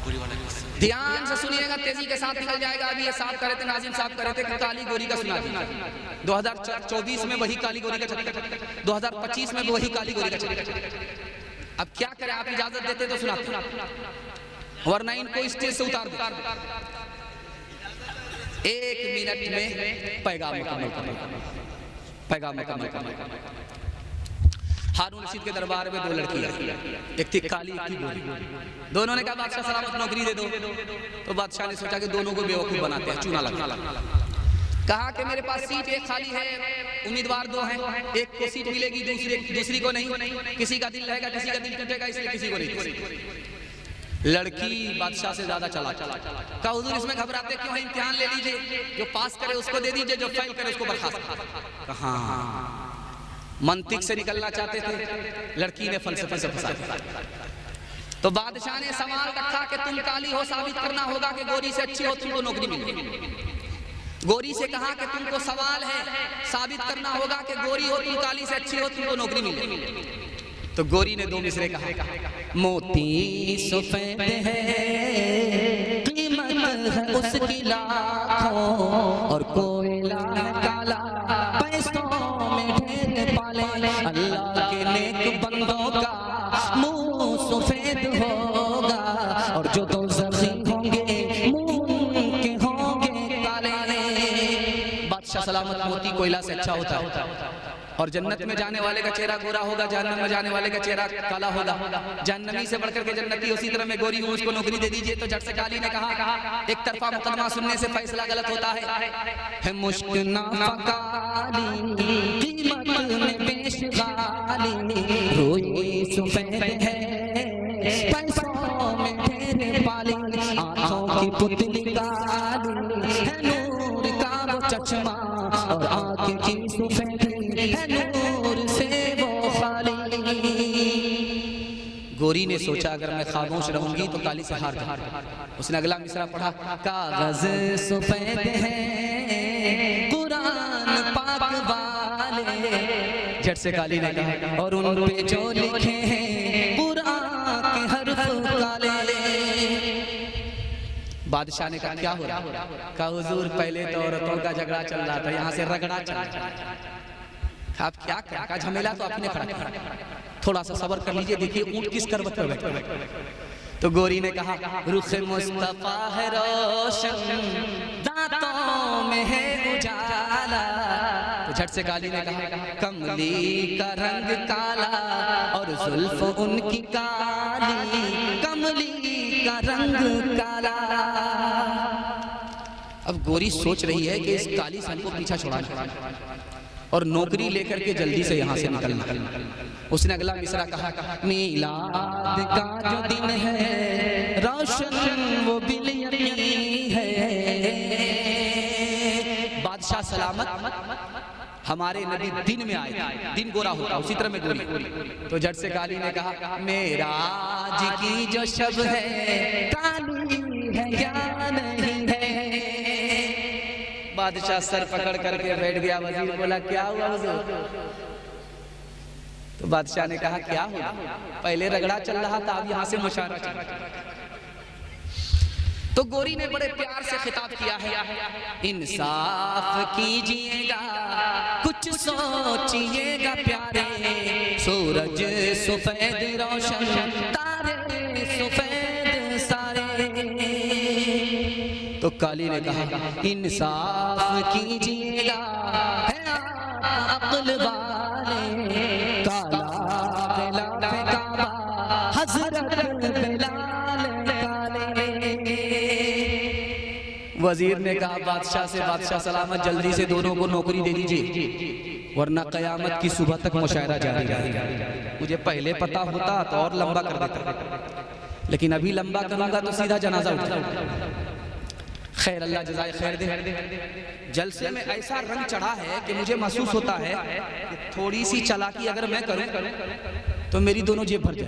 ध्यान से सुनिएगा, तेजी के साथ निकल जाएगा। अभी ये साफ करे थे, नाजिम साहब करे थे, काली गोरी का सुना दी। 2024 में वही काली गोरी का चक्कर, 2025 में वही काली गोरी का चक्कर। अब क्या करें, आप इजाजत देते तो सुनाते, वरना इनको स्टेज से उतार दो। 1 मिनट में पैगाम मुकम्मल। हारून रशीद के दरबार में 2 लड़कियां, एक थी काली एक थी गोरी। दोनों ने कहा बादशाह सलामत नौकरी दे दो। तो बादशाह ने सोचा कि दोनों को बेवकूफ बनाते हैं, चूना लगा। कहा कि मेरे पास सीट एक खाली है, उम्मीदवार 2 हैं, एक को सीट मिलेगी, दूसरी को नहीं। किसी का दिल रहेगा, किसी का दिल टूटेगा, इसलिए किसी को नहीं। लड़की बादशाह से ज्यादा चला। कहा हुजूर इसमें घबराते क्यों हैं, इम्तिहान ले लीजिए, जो पास करे उसको दे दीजिए, जो फेल करे उसको बर्खास्त। कहा मंतिक से निकलना चाहते थे, लड़की ने फलसफे से फंसा। तो बादशाह ने सवाल रखा कि तुम काली हो, साबित करना होगा कि गोरी से अच्छी हो, तुमको नौकरी मिलेगी। गोरी से कहा कि तुमको सवाल है, साबित करना होगा कि गोरी हो तुम, काली से अच्छी हो, तुमको नौकरी मिलेगी। तो गोरी ने 2 मिसरे कहा, मोती सफेद है, कीमत है उसकी लाखों, और कोयला काला पैसों में ढेर पाले। अल्लाह के नेक बंदों का मुंह सफेद होगा, और जो दोज़खी होंगे मुंह के होंगे काले। बादशाह सलामत, मोती कोयला से अच्छा होता है, और जन्नत में जाने वाले का चेहरा गोरा होगा, जहन्नम में जाने वाले का चेहरा काला होगा। जहन्नमी से बढ़कर के जन्नती, उसी तरह मैं गोरी हूँ, उसको नौकरी दे दीजिए। तो झट से काली ने कहा, एक तरफा मुकदमा सुनने से फैसला गलत होता है। मुश्क नाफकाली कीमत में पेश गाली, रोई सफेद है पैसों में ढेर पाली, आंखों की पुतली काली है, नूर का वो चश्मा, और आंखें की सफेद है, नूर से वो खाली। गोरी ने सोचा अगर मैं खामोश रहूंगी तो काली से हार जाऊंगी। उसने अगला मिसरा पढ़ा, कागज सफेद है कुरान पाक वाले। झट से काली ने कहा, और उन पे जो लिखे हैं कुरान के हर्फ काले। बादशाह ने कहा क्या हो रहा? कहा हुजूर पहले तो औरतों का झगड़ा चल रहा था, यहाँ से रगड़ा चल रहा है। आप क्या क्या झमेला तो आपने खड़ा किया, थोड़ा सा सब्र कर लीजिए, देखिए ऊंट किस करवट पर बैठा। तो गोरी ने कहा, रुख मुस्तफा है रोशन, दांतों में है उजाला। तो झट से काली ने कहा, कमली का रंग काला, और जुल्फ उनकी काली, कमली का रंग काला। अब गोरी सोच रही है कि इस काली सन को पीछा छुड़ाना और नौकरी लेकर के जल्दी से यहाँ से निकलना। उसने अगला मिसरा कहा, मीलाद का जो दिन है रोशन वो बिलियनी है। बादशाह सलामत, हमारे नबी दिन में आए, दिन गोरा होता, उसी तरह में गोरी। तो झट से काली ने कहा, मेरा आज की जो शब है काली है या नहीं है। बादशाह सर पकड़ करके बैठ गया। वजीर बोला, क्या हुआ हुजूर? तो बादशाह ने कहा, क्या हुआ? पहले रगड़ा चल रहा था, अब यहाँ से मुशारा चल रहा है। तो गोरी ने बड़े प्यार से खिताब किया है, इंसाफ कीजिएगा, कुछ सोचिएगा प्यारे, सूरज सफेद रोशन, तारे सफेद सारे। तो काली ने कहा, इंसाफ कीजिएगा, है अक्ल वाले, काला खिलाफ काबा, हजरत बिलाल काले। वजीर ने कहा बादशाह से, बादशाह सलामत जल्दी से दोनों को नौकरी दे दीजिए, वरना कयामत की सुबह तक मुशायरा जारी रहेगा। मुझे पहले पता होता तो और लंबा कर देता, लेकिन अभी लंबा करूंगा तो सीधा जनाजा उठा। खैर अल्लाह जज़ाए खैर दे। जलसे में ऐसा रंग चढ़ा है कि मुझे महसूस होता है कि थोड़ी सी चालाकी अगर मैं करूं तो मेरी दोनों जेब भर जाए।